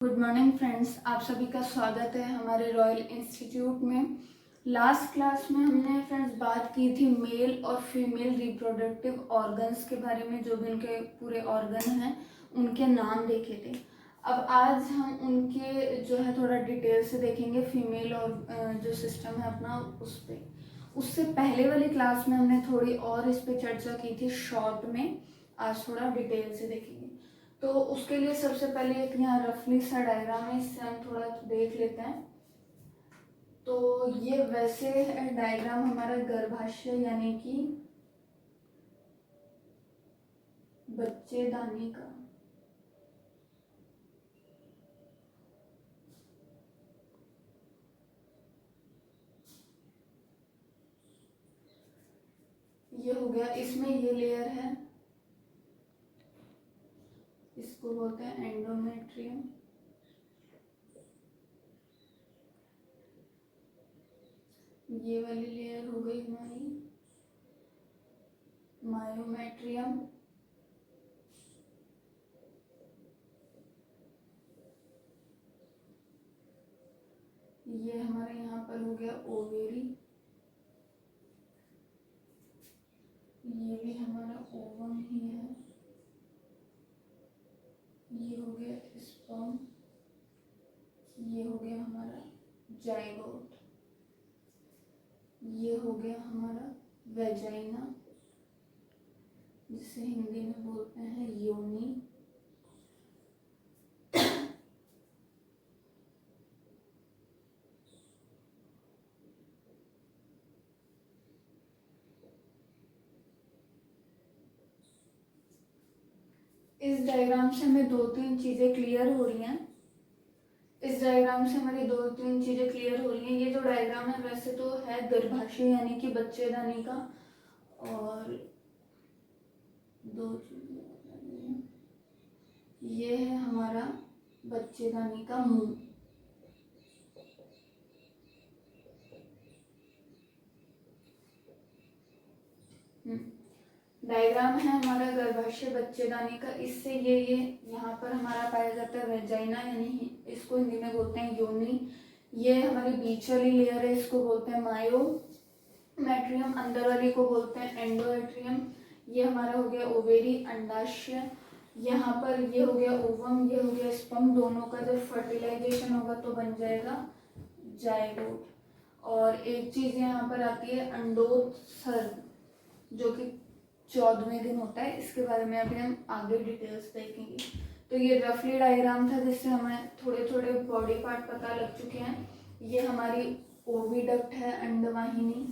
Good morning friends, आप सभी का स्वागत है हमारे रॉयल इंस्टीट्यूट में। लास्ट क्लास में हमने फ्रेंड्स बात की थी मेल और फीमेल रिप्रोडक्टिव ऑर्गन्स के बारे में। जो भी उनके पूरे ऑर्गन हैं उनके नाम देखे थे। अब आज हम उनके जो है थोड़ा डिटेल से देखेंगे फीमेल और जो सिस्टम है अपना उस पर। उससे पहले वाली क्लास में हमने थोड़ी और इस पर चर्चा की थी शॉर्ट में। आज थोड़ा डिटेल से देखेंगे। तो उसके लिए सबसे पहले एक यहाँ रफली सा डायग्राम है, इससे हम थोड़ा देख लेते हैं। तो ये वैसे डायग्राम हमारा गर्भाशय यानी कि बच्चेदानी का। ये हो गया, इसमें ये लेयर है, इसको बोलते हैं एंडोमेट्रियम। ये वाली लेयर हो गई हमारी मायोमेट्रियम। ये हमारे यहाँ पर हो गया ओवेरी। ये भी हमारा ओवम ही है। ये हो गया स्पर्म। ये हो गया हमारा जाइगोट। ये हो गया हमारा वेजाइना, जिसे हिंदी में बोलते हैं योनि। इस डायग्राम से हमें दो तीन चीजें क्लियर हो रही हैं। इस डायग्राम से हमारी दो तीन चीजें क्लियर हो रही हैं। ये जो डायग्राम है वैसे तो है गर्भाशय यानी कि बच्चेदानी का, और दो चीजें, ये है हमारा बच्चेदानी का मुंह। डायग्राम है हमारा गर्भाशय बच्चेदानी का। इससे ये यहाँ पर हमारा पाया जाता है वेजाइना, यानी इसको हिंदी में बोलते हैं योनि। ये हमारी बीच वाली लेयर है, इसको बोलते हैं मायोमेट्रियम। अंदर वाली को बोलते हैं एंडोमेट्रियम। ये हमारा हो गया ओवेरी, अंडाशय। यहाँ पर ये हो गया ओवम, ये हो गया स्पर्म। दोनों का जब फर्टिलाइजेशन होगा तो बन जाएगा जाइगोट। और एक चीज यहाँ पर आती है अंडोत्सर्ग, जो कि 14वें दिन होता है। इसके बारे में अभी हम आगे डिटेल्स देखेंगे। तो ये रफली डायग्राम था, जिससे हमें थोड़े थोड़े बॉडी पार्ट पता लग चुके हैं। ये हमारी ओविडक्ट है, अंडवाहिनी।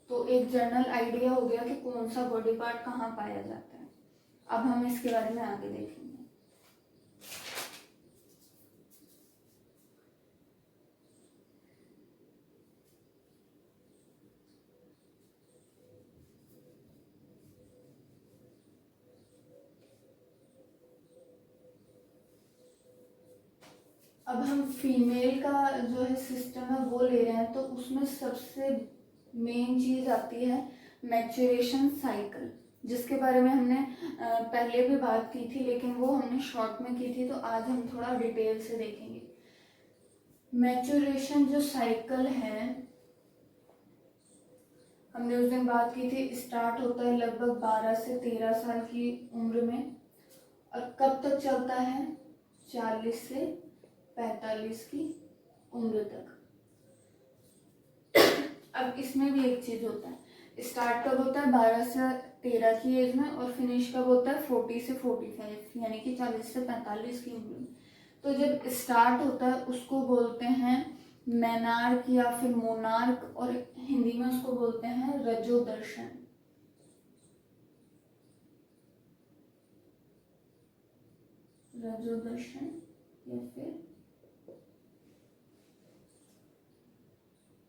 तो एक जनरल आइडिया हो गया कि कौन सा बॉडी पार्ट कहाँ पाया जाता है। अब हम इसके बारे में आगे देखेंगे। अब हम फीमेल का जो है सिस्टम है वो ले रहे हैं। तो उसमें सबसे मेन चीज आती है मैच्योरेशन साइकिल, जिसके बारे में हमने पहले भी बात की थी, लेकिन वो हमने शॉर्ट में की थी। तो आज हम थोड़ा डिटेल से देखेंगे। मैच्योरेशन जो साइकिल है, हमने उस दिन बात की थी, स्टार्ट होता है लगभग 12 से 13 साल की उम्र में, और कब तक चलता है? 40 से 45 की उम्र तक। अब इसमें भी एक चीज होता है, स्टार्ट कब होता है? 12 से 13 की एज में, और फिनिश कब होता है? 40 से 45 यानी कि 40 से 45 की उम्र में। तो जब स्टार्ट होता है उसको बोलते हैं मेनार्क या फिर मोनार्क, और हिंदी में उसको बोलते हैं रजोदर्शन। रजोदर्शन या फिर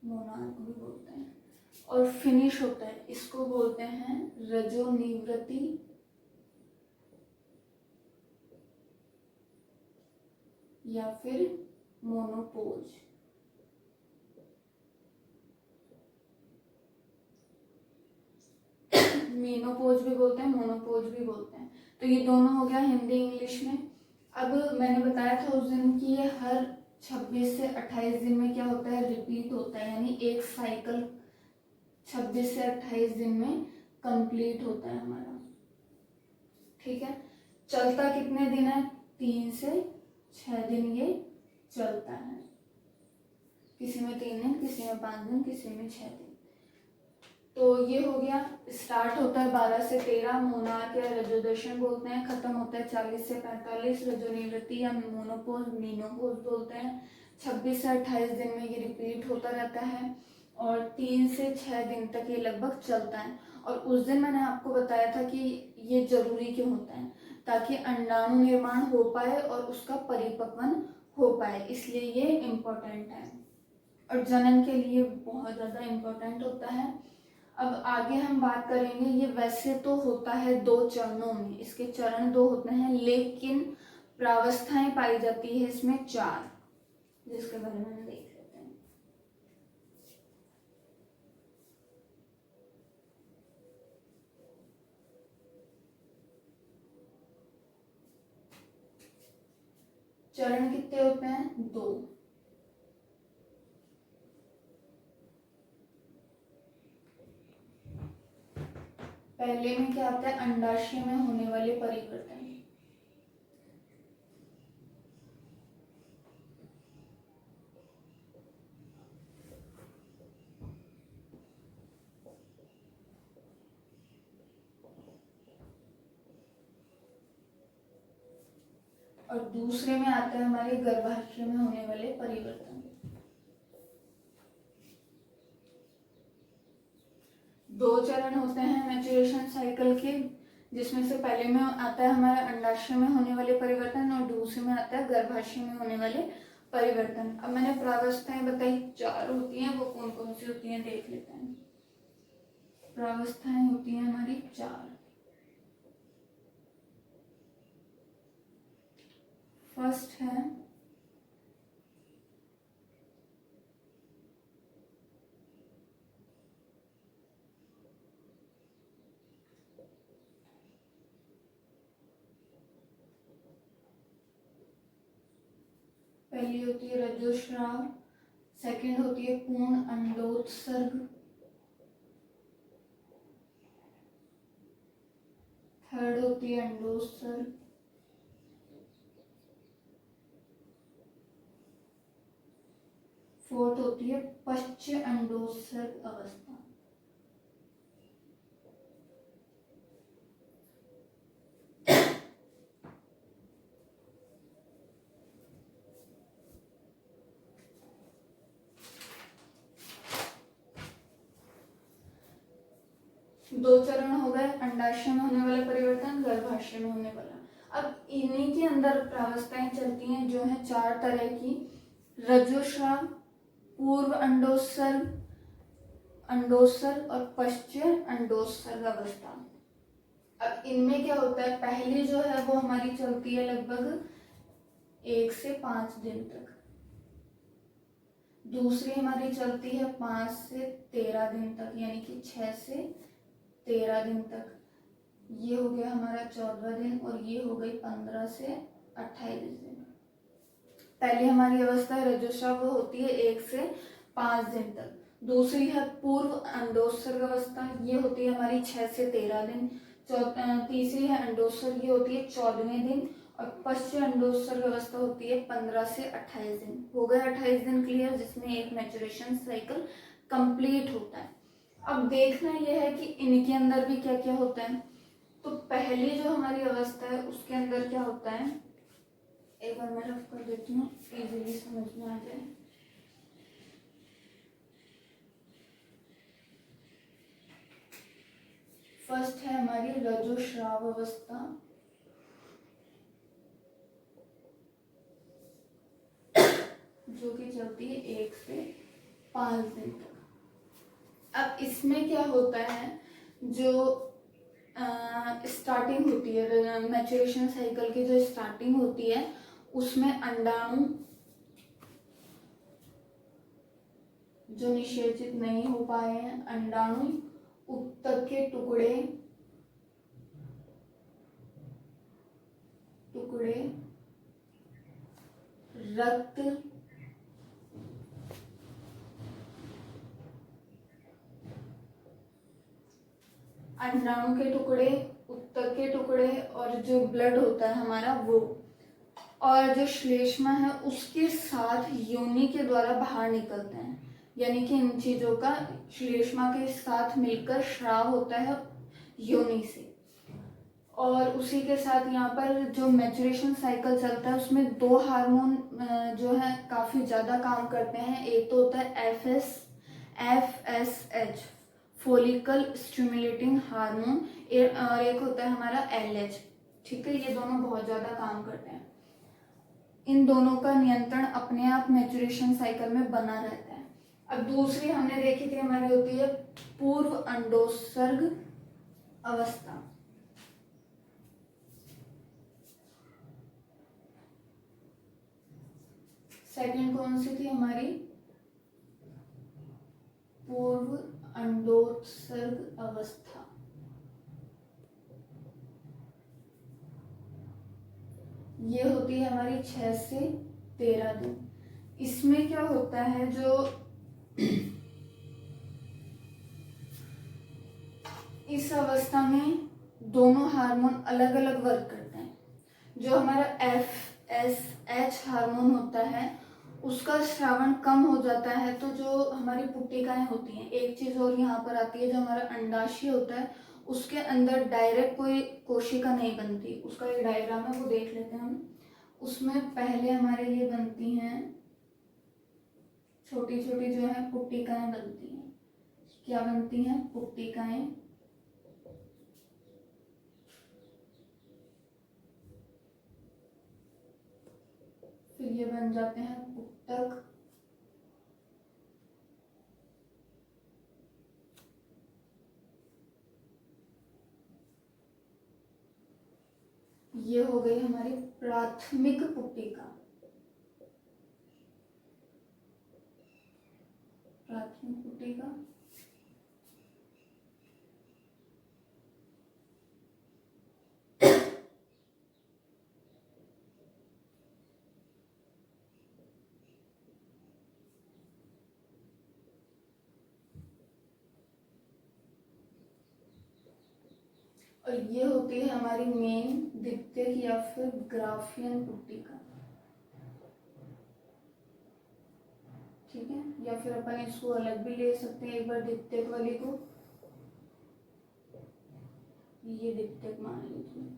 मोनार्क भी बोलते हैं। और फिनिश होता है, इसको बोलते हैं रजोनिवृत्ति या फिर मोनोपोज। मीनोपोज भी बोलते हैं, मोनोपोज भी बोलते हैं। तो ये दोनों हो गया हिंदी इंग्लिश में। अब मैंने बताया था उस दिन कि ये हर 26 से 28 दिन में क्या होता है, रिपीट होता है, यानी एक साइकिल 26 से 28 दिन में कंप्लीट होता है हमारा। ठीक है, चलता कितने दिन है, 3 से 6 दिन ये चलता है, किसी में 3 दिन, किसी में 5 दिन, किसी में 6 दिन। तो ये हो गया, स्टार्ट होता है 12 से 13, मोनार्क या रजोदर्शन बोलते हैं, खत्म होता है 40 से 45, रजोनिवृत्ति या मोनोपोज मीनोपोज बोलते हैं। 26 से 28 दिन में ये रिपीट होता रहता है और 3 से 6 दिन तक ये लगभग चलता है। और उस दिन मैंने आपको बताया था कि ये जरूरी क्यों होता है, ताकि अंडाणु निर्माण हो पाए और उसका परिपक्वन हो पाए, इसलिए ये इम्पोर्टेंट है और जनन के लिए बहुत ज़्यादा इम्पोर्टेंट होता है। अब आगे हम बात करेंगे, ये वैसे तो होता है 2 चरणों में, इसके चरण 2 होते हैं, लेकिन प्रावस्थाएं पाई जाती है इसमें 4, जिसके बारे में हम देख लेते हैं। चरण कितने होते हैं, 2। पहले में क्या आता है, अंडाशय में होने वाले परिवर्तन। और दूसरे में आता है हमारे गर्भाशय में होने वाले परिवर्तन। दो चरण होते हैं मैच्योरेशन साइकिल के, जिसमें से पहले में आता है हमारा अंडाशय में होने वाले परिवर्तन और दूसरे में आता है गर्भाशय में होने वाले परिवर्तन। अब मैंने प्रावस्थाएं बताई 4 होती हैं, वो कौन कौन सी होती हैं देख लेते हैं। प्रावस्थाएं होती हैं हमारी 4। फर्स्ट है पहली होती है रजोस्राव, सेकंड होती है पूर्ण अंडोत्सर्ग, थर्ड होती है अंडोत्सर्ग, फोर्थ होती है पश्च अंडोत्सर्ग अवस्था। दो चरण हो गए, अंडाशय में होने वाला परिवर्तन, गर्भाशय में होने वाला। अब इन्हीं के अंदर प्रावस्थाएं चलती हैं जो है 4 तरह की, रजोस्राव, पूर्व अंडोत्सर्ग, अंडोत्सर्ग और पश्च अंडोत्सर्ग अवस्था। अब इनमें क्या होता है, पहली जो है वो हमारी चलती है लगभग 1 से 5 दिन तक, दूसरी हमारी चलती है 5 से 13 दिन तक, यानी कि 6 से 13 दिन तक। ये हो गया हमारा 14 दिन और ये हो गई 15 से 28 दिन। पहली हमारी अवस्था रजोस्राव वो होती है 1 से 5 दिन तक, दूसरी है पूर्व अंडोत्सर्ग अवस्था, ये होती है हमारी 6 से 13 दिन, तीसरी है अंडोत्सर्ग, ये होती है 14वें दिन, और पश्च अंडोत्सर्ग अवस्था होती है 15 से 28 दिन। हो गए 28 दिन क्लियर, जिसमें एक मैच्योरेशन साइकिल कंप्लीट होता है। अब देखना यह है कि इनके अंदर भी क्या क्या होता है। तो पहली जो हमारी अवस्था है उसके अंदर क्या होता है, एक बार मैं रफ कर देती हूँ इजीली समझ में आ जाए। फर्स्ट है हमारी रजोस्राव अवस्था, जो कि चलती है 1 से 5 दिन तक। अब इसमें क्या होता है, जो स्टार्टिंग होती है मैच्योरेशन साइकिल की, जो स्टार्टिंग होती है उसमें अंडाणु जो निषेचित नहीं हो पाए हैं, अंडाणु उत्तक के टुकड़े टुकड़े रक्त, अंडाणु के टुकड़े, उत्तक के टुकड़े और जो ब्लड होता है हमारा वो, और जो श्लेष्मा है उसके साथ योनि के द्वारा बाहर निकलते हैं, यानी कि इन चीजों का श्लेष्मा के साथ मिलकर स्राव होता है योनि से। और उसी के साथ यहाँ पर जो मैचुरेशन साइकिल चलता है उसमें दो हार्मोन जो है काफी ज्यादा काम करते हैं। एक तो होता है FSH फोलिकल स्टिमुलेटिंग हार्मोन, और एक होता है हमारा LH। ठीक है, ये दोनों बहुत ज्यादा काम करते हैं। इन दोनों का नियंत्रण अपने आप मैचुरेशन साइकिल में बना रहता है। अब दूसरी हमने देखी थी हमारी होती है पूर्व अंडोत्सर्ग अवस्था। सेकंड कौन सी थी हमारी? पूर्व अंडोत्सर्ग अवस्था। ये होती है हमारी 6 से 13 दिन। इसमें क्या होता है, जो इस अवस्था में दोनों हार्मोन अलग अलग वर्क करते हैं। जो हमारा FSH हार्मोन होता है उसका स्रावण कम हो जाता है, तो जो हमारी पुट्टिकाएं होती हैं, एक चीज और यहाँ पर आती है, जो हमारा अंडाशय होता है उसके अंदर डायरेक्ट कोई कोशिका नहीं बनती। उसका एक डायग्राम है, वो देख लेते हैं हम। उसमें पहले हमारे ये बनती हैं छोटी छोटी जो है पुट्टिकाएं बनती हैं। क्या बनती हैं? पुट्टिकाएं। फिर ये बन जाते हैं पुट्टक, ये हो गई हमारी प्राथमिक पुट्टिका। प्राथमिक पुट्टिका। और ये होती है हमारी मेन द्वितीयक या फिर ग्राफियन पुट्टिका। ठीक है, या फिर अपन इसको अलग भी ले सकते हैं एक बार द्वितीयक वाली को। ये द्वितीयक मान लीजिए,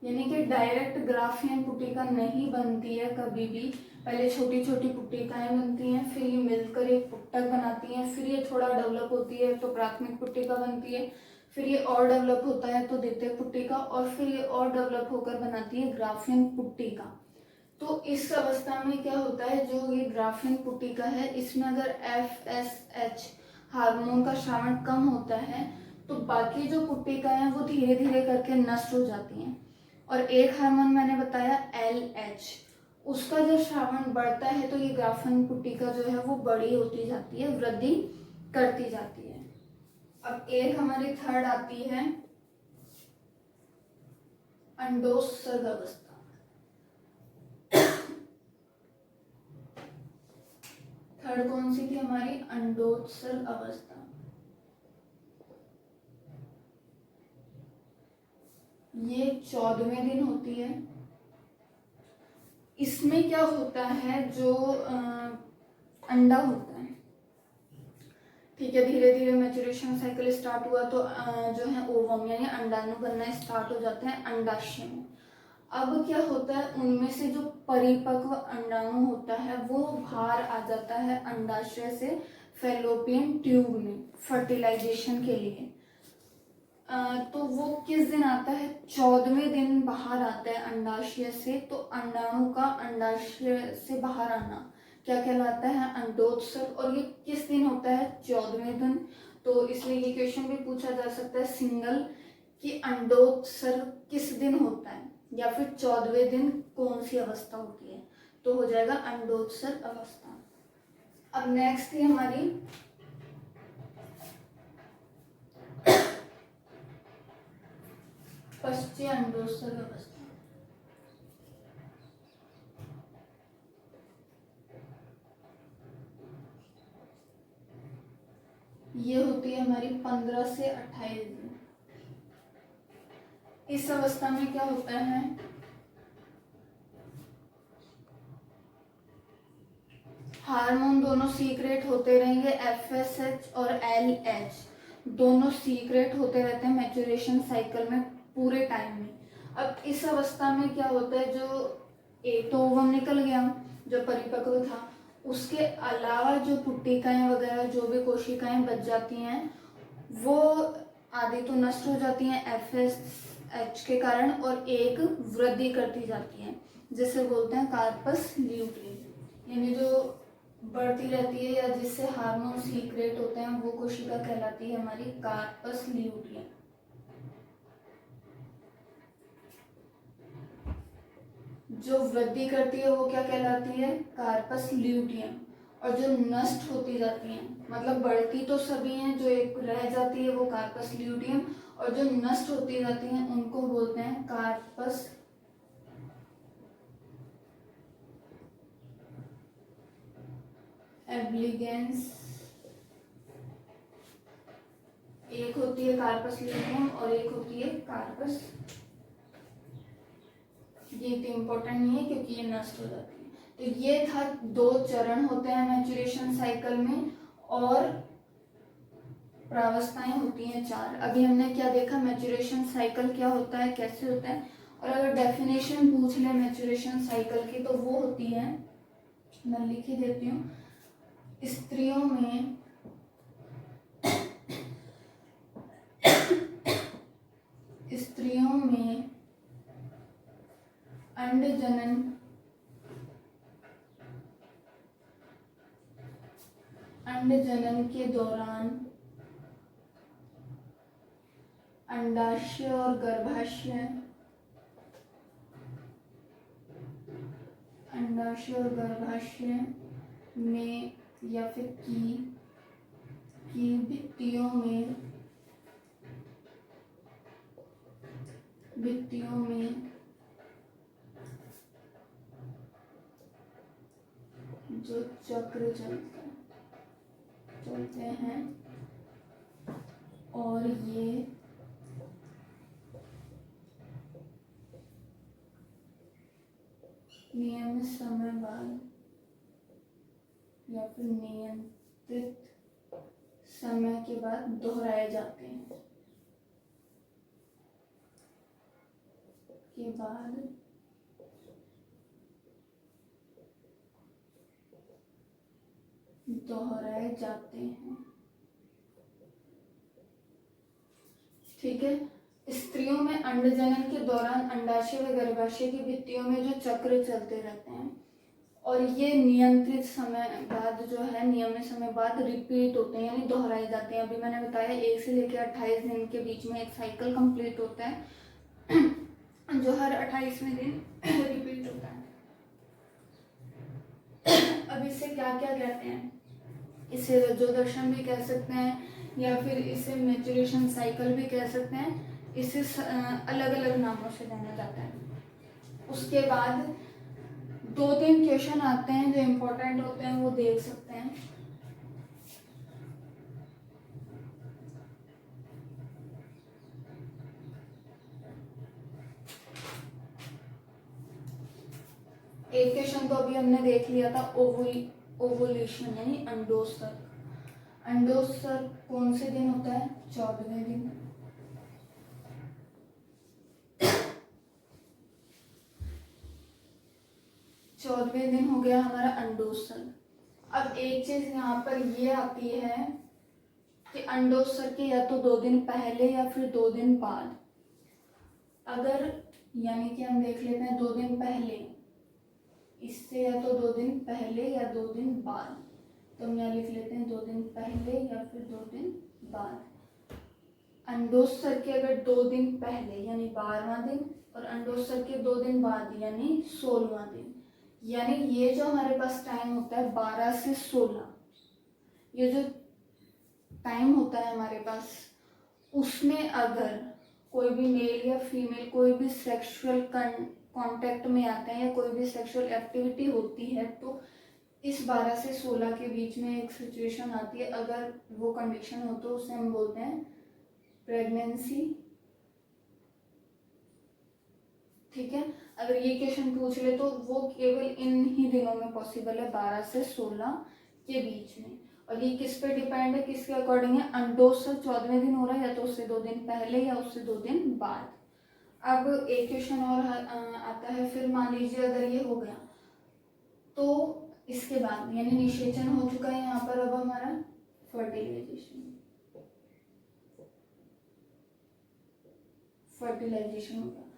यानी कि डायरेक्ट ग्राफियन पुट्टिका नहीं बनती है कभी भी। पहले छोटी छोटी पुट्टिकाएं बनती हैं, फिर ये मिलकर एक पुट्टक बनाती हैं, फिर ये थोड़ा डेवलप होती है तो प्राथमिक पुट्टिका बनती है, फिर ये और डेवलप होता है तो द्वितीयक पुट्टिका, और फिर ये और डेवलप होकर बनाती है ग्राफियन पुट्टिका। तो इस अवस्था में क्या होता है, जो ये ग्राफियन पुट्टिका है इसमें अगर FSH हार्मोन का स्रावण कम होता है तो बाकी जो पुट्टिकाएं हैं वो धीरे धीरे करके नष्ट हो जाती हैं। और एक हार्मोन मैंने बताया LH, उसका जब श्रावण बढ़ता है तो ये ग्राफियन पुट्टिका जो है वो बड़ी होती जाती है, वृद्धि करती जाती है। अब एक हमारी थर्ड आती है अंडोत्सर्ग अवस्था। थर्ड कौन सी थी हमारी? अंडोत्सर्ग अवस्था। ये 14वें दिन होती है। इसमें क्या होता है, जो अंडा होता है, ठीक है, धीरे धीरे मैच्योरेशन साइकिल स्टार्ट हुआ तो जो है ओवम यानी अंडाणु बनना स्टार्ट हो जाते हैं अंडाशय में। अब क्या होता है, उनमें से जो परिपक्व अंडाणु होता है वो बाहर आ जाता है अंडाशय से फैलोपियन ट्यूब में फर्टिलाइजेशन के लिए। तो वो किस दिन आता है? 14वें दिन बाहर आता है अंडाशय से। तो अंडाणु का अंडाशय से बाहर आना क्या कहलाता है? अंडोत्सर्ग। और ये किस दिन होता है? 14वें दिन। तो इसलिए ये क्वेश्चन भी पूछा जा सकता है सिंगल कि अंडोत्सर्ग किस दिन होता है, या फिर 14वें दिन कौन सी अवस्था होती है, तो हो जाएगा अंडोत्सर्ग अवस्था। अब नेक्स्ट थी हमारी पश्च अंडोत्सर्ग अवस्था। ये होती है हमारी 15 से 28 दिन। इस अवस्था में क्या होता है, हार्मोन दोनों सीक्रेट होते रहेंगे, FSH और LH दोनों सीक्रेट होते रहते हैं मैच्योरेशन साइकिल में पूरे टाइम में। अब इस अवस्था में क्या होता है, जो एक तो ओवम निकल गया जो परिपक्व था, उसके अलावा जो पुट्टिकाएं वगैरह जो भी कोशिकाएं बच जाती हैं वो आधी तो नष्ट हो जाती हैं FSH के कारण, और एक वृद्धि करती जाती है जिसे बोलते हैं कार्पस ल्यूटियम, यानी जो बढ़ती रहती है या जिससे हार्मोन सीक्रेट होते हैं वो कोशिका कहलाती है हमारी कार्पस ल्यूटियम। जो वृद्धि करती है वो क्या कहलाती है, कार्पस ल्यूटियम, और जो नष्ट होती जाती हैं, मतलब बढ़ती तो सभी हैं, जो एक रह जाती है वो कार्पस ल्यूटियम, और जो नष्ट होती जाती हैं उनको बोलते हैं कार्पस एब्लिगेंस। एक होती है कार्पस ल्यूटियम और एक होती है कार्पस, ये इतनी इंपॉर्टेंट नहीं है क्योंकि ये नष्ट हो जाती है। तो ये था 2 चरण होते हैं मैच्योरेशन साइकिल में, और प्रावस्थाएं होती हैं 4। अभी हमने क्या देखा, मैच्योरेशन साइकिल क्या होता है, कैसे होता है, और अगर डेफिनेशन पूछ ले मैच्योरेशन साइकिल की तो वो होती है, मैं लिख ही देती हूँ, स्त्रियों में अंड जनन के दौरान अंडाशय और गर्भाशय में या फिर की भित्तियों में जो चक्र चलते हैं, और ये नियमित समय बाद या फिर नियंत्रित समय के बाद दोहराए जाते हैं, ठीक है। स्त्रियों में अंडजनन के दौरान अंडाशय व गर्भाशय की भित्तियों में जो चक्र चलते रहते हैं, और ये नियंत्रित समय बाद जो है, नियमित समय बाद रिपीट होते हैं, यानी दोहराए जाते हैं। अभी मैंने बताया 1 से लेकर 28 दिन के बीच में एक साइकिल कंप्लीट होता है जो हर 28वें दिन रिपीट होता है। अब इसे क्या क्या कहते हैं, इसे रजोदर्शन भी कह सकते हैं, या फिर इसे मैच्योरेशन साइकिल भी कह सकते हैं। इसे अलग अलग नामों से जाना जाता है। उसके बाद 2-3 क्वेश्चन आते हैं जो इम्पोर्टेंट होते हैं, वो देख सकते हैं। एक क्वेश्चन तो अभी हमने देख लिया था, ओवुलेशन यानी अंडोत्सर्ग। अंडोत्सर्ग कौन से दिन होता है, 14वें दिन। चौदहवें दिन हो गया हमारा अंडोत्सर्ग। अब एक चीज यहाँ पर ये आती है कि अंडोत्सर्ग के या तो 2 दिन पहले या फिर 2 दिन बाद, अगर यानी कि हम देख लेते हैं 2 दिन पहले, इससे या तो 2 दिन पहले या 2 दिन बाद, तो हम यहाँ लिख लेते हैं 2 दिन पहले या फिर 2 दिन बाद। अंडोत्सर्ग के अगर 2 दिन पहले यानी 12वां दिन, और अंडोत्सर्ग के 2 दिन बाद यानी 16वां दिन, यानी ये जो हमारे पास टाइम होता है 12 से 16, ये जो टाइम होता है हमारे पास, उसमें अगर कोई भी मेल या फीमेल कोई भी सेक्सुअल कांटेक्ट में आते हैं या कोई भी सेक्सुअल एक्टिविटी होती है, तो इस 12 से 16 के बीच में एक सिचुएशन आती है, अगर वो कंडीशन हो तो उसे हम बोलते हैं प्रेगनेंसी। ठीक है, अगर ये क्वेश्चन पूछ ले तो वो केवल इन ही दिनों में पॉसिबल है, 12 से 16 के बीच में। और ये किस पे डिपेंड है, किसके अकॉर्डिंग है, अंडोत्सव 14वें दिन हो रहा है या तो उससे 2 दिन पहले या उससे 2 दिन बाद। अब एक क्वेश्चन और आता है, फिर मान लीजिए अगर ये हो गया तो इसके बाद यानी निषेचन हो चुका है यहाँ पर, अब हमारा फर्टिलाइजेशन हो गया।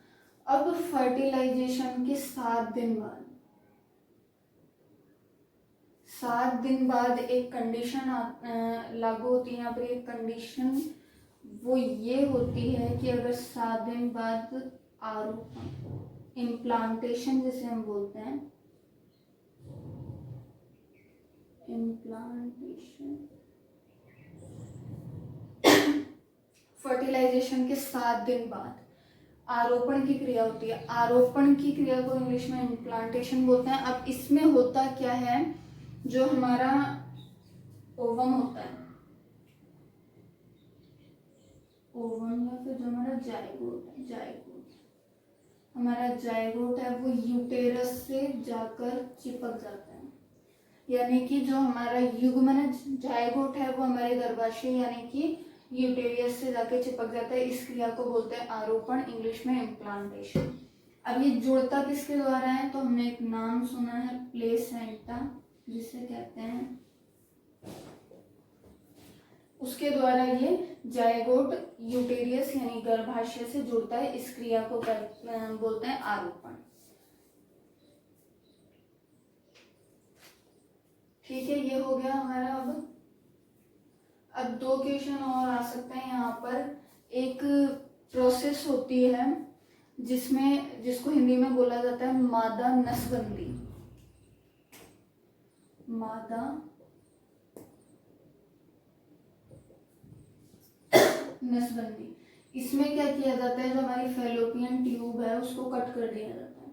अब फर्टिलाइजेशन के 7 दिन बाद, 7 दिन बाद एक कंडीशन लागू होती है यहाँ पर। एक कंडीशन वो ये होती है कि अगर 7 दिन बाद आरोपण, इम्प्लांटेशन जिसे हम बोलते हैं, इम्प्लांटेशन, फर्टिलाइजेशन के 7 दिन बाद आरोपण की क्रिया होती है। आरोपण की क्रिया को इंग्लिश में इम्प्लांटेशन बोलते हैं। अब इसमें होता क्या है, जो हमारा ओवम होता है, ओवम या फिर जो हमारा जायगोट है, हमारा जायगोट है वो यूटेरस से जाकर चिपक जाता है। यानी कि जो हमारा युग्मन है, जायगोट है, वो हमारे गर्भाशय यानी कि यूटेरियस से जाके चिपक जाता है। इस क्रिया को बोलते हैं आरोपण, इंग्लिश में इम्प्लांटेशन। अब ये जुड़ता किसके द्वारा है, तो हमने एक नाम सुना है प्लेसेंटा, जिसे कहते हैं, उसके द्वारा ये जायगोट यूटेरियस यानी गर्भाशय से जुड़ता है। इस क्रिया को बोलते हैं आरोपण। ठीक है, ये हो गया हमारा। अब 2 क्वेश्चन और आ सकते हैं यहाँ पर। एक प्रोसेस होती है जिसको हिंदी में बोला जाता है मादा नसबंदी। मादा नसबंदी, इसमें क्या किया जाता है, जो हमारी फैलोपियन ट्यूब है उसको कट कर दिया जाता है।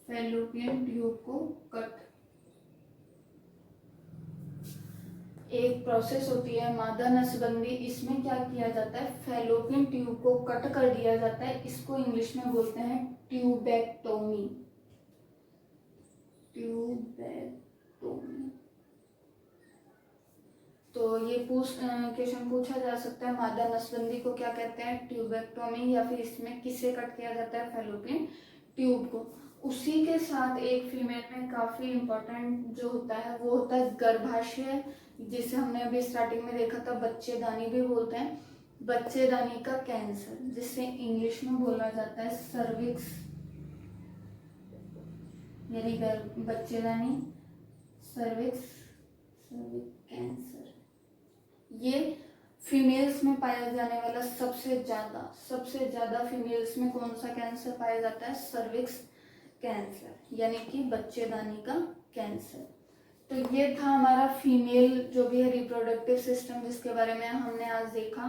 फैलोपियन ट्यूब को कट, एक प्रोसेस होती है मादा नसबंदी। इसमें क्या किया जाता है, फैलोपियन ट्यूब को कट कर दिया जाता है। इसको इंग्लिश में बोलते हैं ट्यूबेक्टोमी। तो ये क्वेश्चन पूछा जा सकता है, मादा नसबंदी को क्या कहते हैं, ट्यूबेक्टोमी, या फिर इसमें किससे कट किया जाता है, फैलोपियन ट्यूब को। उसी के साथ एक फीमेल में काफी इंपॉर्टेंट जो होता है वो होता है गर्भाशय, जिसे हमने अभी स्टार्टिंग में देखा था, बच्चेदानी भी बोलते हैं। बच्चेदानी का कैंसर, जिसे इंग्लिश में बोला जाता है सर्विक्स, यानी बच्चेदानी, सर्विक्स कैंसर। ये फीमेल्स में पाया जाने वाला सबसे ज्यादा फीमेल्स में कौन सा कैंसर पाया जाता है, सर्विक्स कैंसर, यानी कि बच्चेदानी का कैंसर। तो ये था हमारा फीमेल जो भी है रिप्रोडक्टिव सिस्टम, जिसके बारे में हमने आज देखा।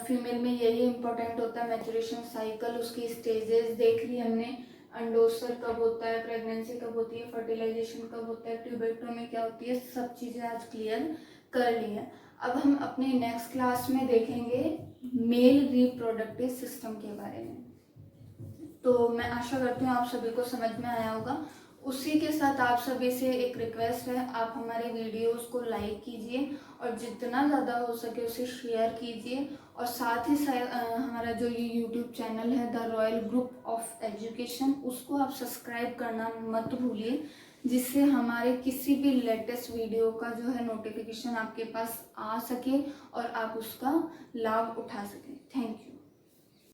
फीमेल में यही इंपॉर्टेंट होता है, मैच्योरेशन साइकिल, उसकी स्टेजेस देख ली हमने, अंडोत्सव कब होता है, प्रेगनेंसी कब होती है, फर्टिलाइजेशन कब होता है, ट्यूबेक्टोमी क्या होती है, सब चीजें आज क्लियर कर ली है। अब हम अपने नेक्स्ट क्लास में देखेंगे मेल रिप्रोडक्टिव सिस्टम के बारे में। तो मैं आशा करती हूँ आप सभी को समझ में आया होगा। उसी के साथ आप सभी से एक रिक्वेस्ट है, आप हमारे वीडियोस को लाइक कीजिए और जितना ज़्यादा हो सके उसे शेयर कीजिए। और साथ ही हमारा जो ये यूट्यूब चैनल है the royal group of education, उसको आप सब्सक्राइब करना मत भूलिए, जिससे हमारे किसी भी लेटेस्ट वीडियो का जो है नोटिफिकेशन आपके पास आ सके और आप उसका लाभ उठा सकें। Thank you.